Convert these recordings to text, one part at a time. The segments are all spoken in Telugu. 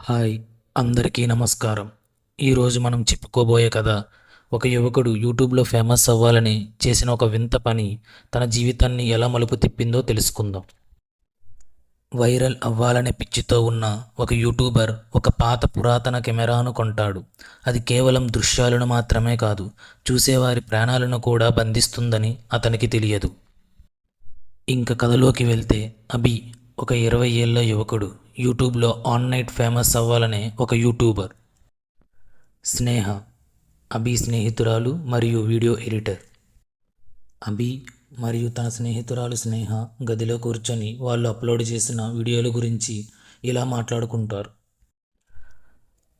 హాయ్, అందరికీ నమస్కారం. ఈరోజు మనం చెప్పుకోబోయే కథ ఒక యువకుడు యూట్యూబ్లో ఫేమస్ అవ్వాలని చేసిన ఒక వింత పని తన జీవితాన్ని ఎలా మలుపు తిప్పిందో తెలుసుకుందాం. వైరల్ అవ్వాలనే పిచ్చితో ఉన్న ఒక యూట్యూబర్ ఒక పాత పురాతన కెమెరాను కొంటాడు. అది కేవలం దృశ్యాలను మాత్రమే కాదు, చూసేవారి ప్రాణాలను కూడా బంధిస్తుందని అతనికి తెలియదు. ఇంక కథలోకి వెళ్తే, అభి ఒక 20 ఏళ్ల యువకుడు, యూట్యూబ్లో ఆన్ నైట్ ఫేమస్ అవ్వాలనే ఒక యూట్యూబర్. స్నేహ, అభి స్నేహితురాలు మరియు వీడియో ఎడిటర్. అభి మరియు తన స్నేహితురాలు స్నేహ గదిలో కూర్చొని వాళ్ళు అప్లోడ్ చేసిన వీడియోల గురించి ఇలా మాట్లాడుకుంటారు.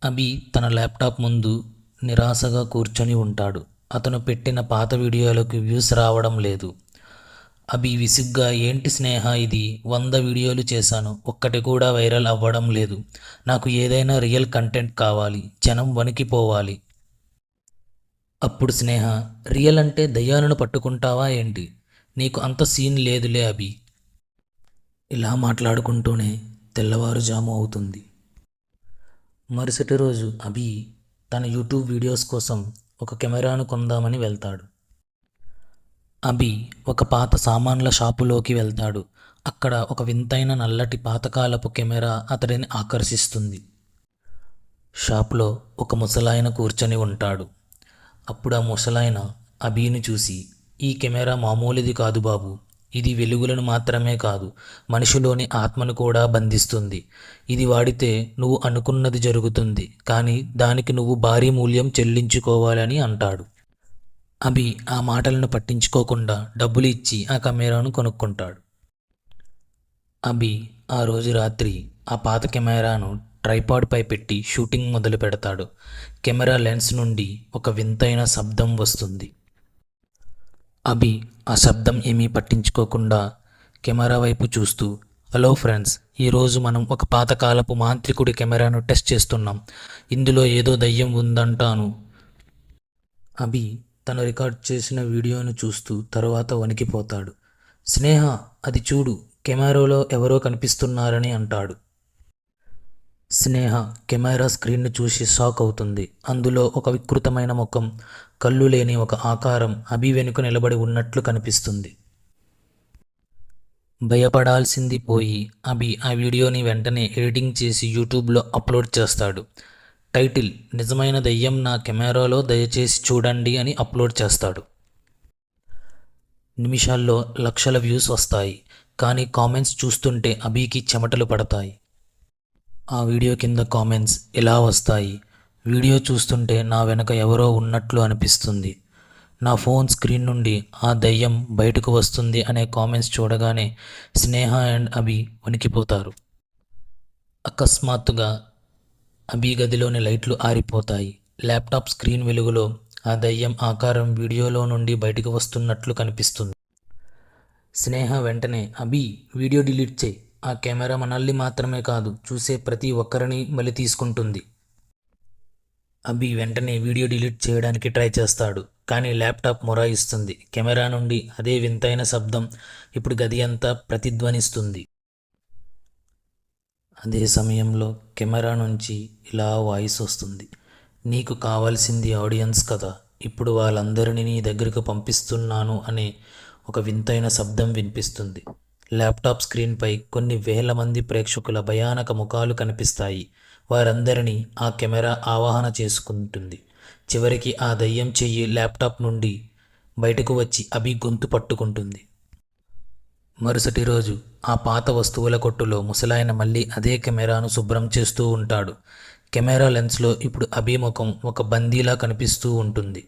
అభి తన ల్యాప్టాప్ ముందు నిరాశగా కూర్చొని ఉంటాడు. అతను పెట్టిన పాత వీడియోలకు వ్యూస్ రావడం లేదు. అభి విసుగ్గా, ఏంటి స్నేహ ఇది, 100 వీడియోలు చేశాను, ఒక్కటి కూడా వైరల్ అవ్వడం లేదు. నాకు ఏదైనా రియల్ కంటెంట్ కావాలి, జనం వణికిపోవాలి. అప్పుడు స్నేహ, రియల్ అంటే దయ్యాలను పట్టుకుంటావా ఏంటి, నీకు అంత సీన్ లేదులే అభి. ఇలా మాట్లాడుకుంటూనే తెల్లవారుజాము అవుతుంది. మరుసటి రోజు అభి తన యూట్యూబ్ వీడియోస్ కోసం ఒక కెమెరాను కొందామని వెళ్తాడు. అభి ఒక పాత సామాన్ల షాపులోకి వెళ్తాడు. అక్కడ ఒక వింతైన నల్లటి పాతకాలపు కెమెరా అతడిని ఆకర్షిస్తుంది. షాపులో ఒక ముసలాయన కూర్చొని ఉంటాడు. అప్పుడు ఆ ముసలాయన అభిని చూసి, ఈ కెమెరా మామూలుది కాదు బాబు, ఇది వెలుగులను మాత్రమే కాదు, మనిషిలోని ఆత్మను కూడా బంధిస్తుంది. ఇది వాడితే నువ్వు అనుకున్నది జరుగుతుంది, కానీ దానికి నువ్వు భారీ మూల్యం చెల్లించుకోవాలని అంటాడు. అభి ఆ మాటలను పట్టించుకోకుండా డబ్బులు ఇచ్చి ఆ కెమెరాను కొనుక్కుంటాడు. అభి ఆ రోజు రాత్రి ఆ పాత కెమెరాను ట్రైపాడ్పై పెట్టి షూటింగ్ మొదలు పెడతాడు. కెమెరా లెన్స్ నుండి ఒక వింతైన శబ్దం వస్తుంది. అభి ఆ శబ్దం ఏమీ పట్టించుకోకుండా కెమెరా వైపు చూస్తూ, హలో ఫ్రెండ్స్, ఈరోజు మనం ఒక పాతకాలపు మాంత్రికుడి కెమెరాను టెస్ట్ చేస్తున్నాం. ఇందులో ఏదో దయ్యం ఉందంటాను. అభి తను రికార్డ్ చేసిన వీడియోను చూస్తూ తరువాత వణికిపోతాడు. స్నేహ, అది చూడు, కెమెరాలో ఎవరో కనిపిస్తున్నారని అంటాడు. స్నేహ కెమెరా స్క్రీన్ను చూసి షాక్ అవుతుంది. అందులో ఒక వికృతమైన ముఖం, కళ్ళు లేని ఒక ఆకారం అభి వెనుక నిలబడి ఉన్నట్లు కనిపిస్తుంది. భయపడాల్సింది పోయి అభి ఆ వీడియోని వెంటనే ఎడిటింగ్ చేసి యూట్యూబ్లో అప్లోడ్ చేస్తాడు. టైటిల్, నిజమైన దయ్యం నా కెమెరాలో, దయచేసి చూడండి అని అప్లోడ్ చేస్తాడు. నిమిషాల్లో లక్షల వ్యూస్ వస్తాయి. కానీ కామెంట్స్ చూస్తుంటే అభికి చెమటలు పడతాయి. ఆ వీడియో కింద కామెంట్స్ ఎలా వస్తాయి, వీడియో చూస్తుంటే నా వెనక ఎవరో ఉన్నట్లు అనిపిస్తుంది, నా ఫోన్ స్క్రీన్ నుండి ఆ దయ్యం బయటకు వస్తుంది అనే కామెంట్స్ చూడగానే స్నేహ అండ్ అభి వణికిపోతారు. అకస్మాత్తుగా అభి గదిలోని లైట్లు ఆరిపోతాయి. ల్యాప్టాప్ స్క్రీన్ వెలుగులో ఆ దయ్యం ఆకారం వీడియోలో నుండి బయటకు వస్తున్నట్లు కనిపిస్తుంది. స్నేహ వెంటనే, అభి వీడియో డిలీట్ చేయి, ఆ కెమెరా మనల్ని మాత్రమే కాదు, చూసే ప్రతి ఒక్కరిని బలి తీసుకుంటుంది. అభి వెంటనే వీడియో డిలీట్ చేయడానికి ట్రై చేస్తాడు, కానీ ల్యాప్టాప్ మొరాయిస్తుంది. కెమెరా నుండి అదే వింతైన శబ్దం ఇప్పుడు గది అంతా ప్రతిధ్వనిస్తుంది. అదే సమయంలో కెమెరా నుంచి ఇలా వాయిస్ వస్తుంది, నీకు కావాల్సింది ఆడియన్స్ కదా, ఇప్పుడు వాళ్ళందరినీ నీ దగ్గరకు పంపిస్తున్నాను అనే ఒక వింతైన శబ్దం వినిపిస్తుంది. ల్యాప్టాప్ స్క్రీన్పై కొన్ని వేల మంది ప్రేక్షకుల భయానక ముఖాలు కనిపిస్తాయి. వారందరినీ ఆ కెమెరా ఆవాహన చేసుకుంటుంది. చివరికి ఆ దయ్యం చెయ్యి ల్యాప్టాప్ నుండి బయటకు వచ్చి అభి గొంతు పట్టుకుంటుంది. మరుసటి రోజు ఆ పాత వస్తువుల కొట్టులో ముసలాయన మళ్ళీ అదే కెమెరాను శుభ్రం చేస్తూ ఉంటాడు. కెమెరా లెన్స్లో ఇప్పుడు అభి ముఖం ఒక బందీలా కనిపిస్తూ ఉంటుంది.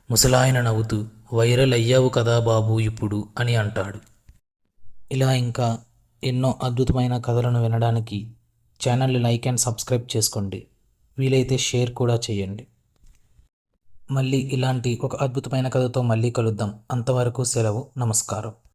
ముసలాయన నవ్వుతూ, వైరల్ అయ్యావు కదా బాబు ఇప్పుడు అని అంటాడు. ఇలా ఇంకా ఎన్నో అద్భుతమైన కథలను వినడానికి ఛానల్ని లైక్ అండ్ సబ్స్క్రైబ్ చేసుకోండి. వీలైతే షేర్ కూడా చేయండి. మళ్ళీ ఇలాంటి ఒక అద్భుతమైన కథతో మళ్ళీ కలుద్దాం. అంతవరకు సెలవు, నమస్కారం.